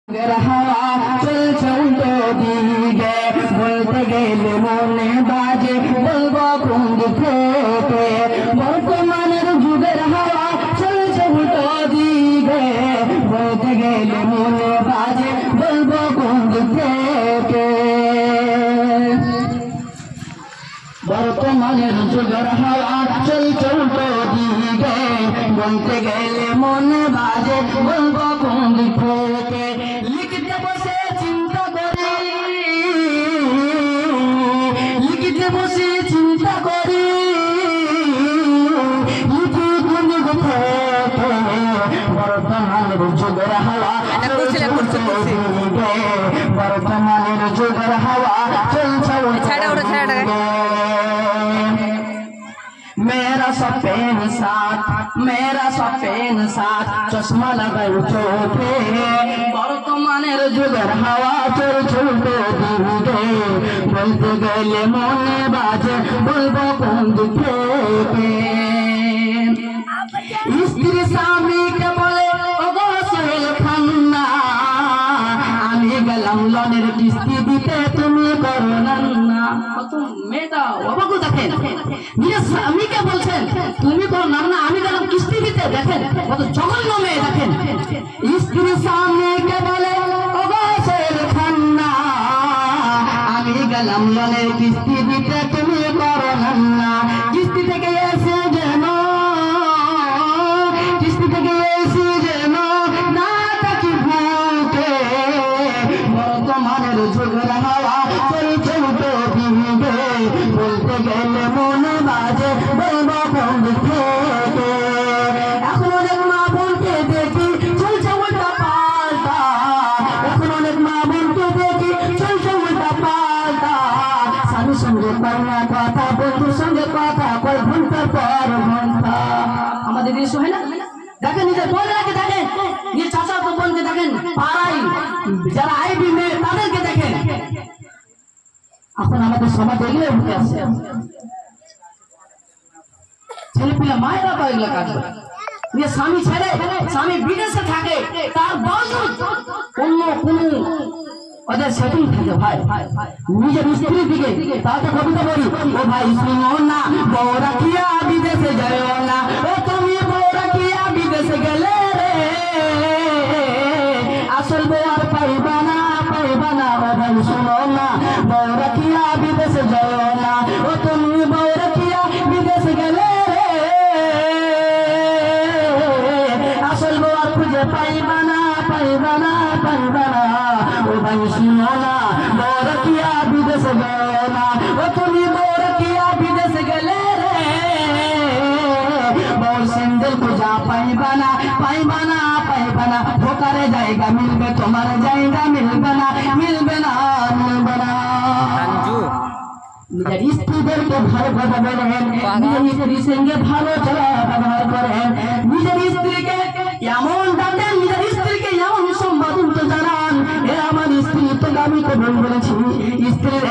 চলছে উল্টো দিকে বলতে গেলে মনে বাজে বলবো কোন দিকে বর্তমানের যুগের হাওয়া চলছে উল্টো দিকে বলতে গেলে মনে বাজে বলবো কোন দিকে বর্তমানের যুগের হাওয়া চলছে উল্টো দিকে বলতে গেলে মনে বাজে বলবো কোন দিকে লিখতে বসে চিন্তা করি লিখতে বসে চিন্তা করি লিখি কোন দিকে বর্তমানের যুগের হাওয়া বর্তমানের যুগের হাওয়া চলছে मेरा सफेन साथ चश्मा लगाई चोखे बर्तमानेर जुगेर हावा चल चलते दिके बोलते गेले मने बाजे बोलबो कोन दिके स्त्री स्वामी के बोले ओगो सोहेल खान्ना आमी गेलाम लोনের কিস্তি দিতে তুমি করো না কত মেয়েটা অবাক দেখেন নিজের স্বামীকে বলছেন তুমি করো না আমি গেলাম কিস্তি দিতে দেখেন কত জঘন্য মেয়ে দেখেন স্ত্রী স্বামীকে বলে ওগো সোহেল খান্না আমি গেলাম লোনের কিস্তি দিতে তুমি করো না কিস্তি থেকে এসে যেন না তাকি ভুলতে বর্তমানের যুগের হাওয়া চলছে উল্টো দিকে বলতে গেলে মনে বাজে বলবো কোন দিকে এখন অনেক মা বোনকে দেখি চলছে উল্টা পাল্টা এখন অনেক মা বোনকে দেখি চলছে উল্টা পাল্টা স্বামীর সঙ্গে কয় না কথা বন্ধুর সঙ্গে কথা কয় ঘন্টার পর ঘন্টা আমাদের দেশ হয় না দেখেন নিজের বোনকে দেখেন নিজের চাচা তো বোনকে দেখেন পাড়াই যারা আইবি মেয়ে তাদেরকে দেখেন এখন আমাদের সমাজ এগুলো উঠে আসছে ছেলেপিলা মায়েরা তো এগুলো কাজ করে নিজের স্বামী ছেড়ে স্বামী বিদেশে থাকে তার বাজুদ অন্য কোন ওদের সেটিং থাকে ভাই নিজের স্ত্রীর দিকে তাকে কবিতা বলি ও ভাই শুনো না বউরা কিয়া বিদেশে যায় না ও তুমি বউরা কিয়া বিদেশে গেলে রে আসল বউ আর পাইবা না ও ভাই শুনো না বউরা কিয়া বিদেশে যায় না ও তুমি বউরা কিয়া বিদেশে গেলে রে আসল বউ আর খুঁজে পাইবা না ও ভাই শুনো না বউরা কিয়া বিদেশে যায় না ও তুমি বউরা কিয়া বিদেশে গেলে রে বউর সিন্দুর খুঁজা পাইবা না ধোকারে জায়গা মিলবে তোমার জায়গা মিলবে না নিজের স্ত্রীদেরকে ভালো কথা বলেন নিজের স্ত্রীর সঙ্গে ভালো ব্যবহার করেন নিজের স্ত্রীকে এমন ডাকেন নিজের স্ত্রীকে এমন সম্বোধন জানান এ আমার স্ত্রী তো আমি তো বলেছি স্ত্রীর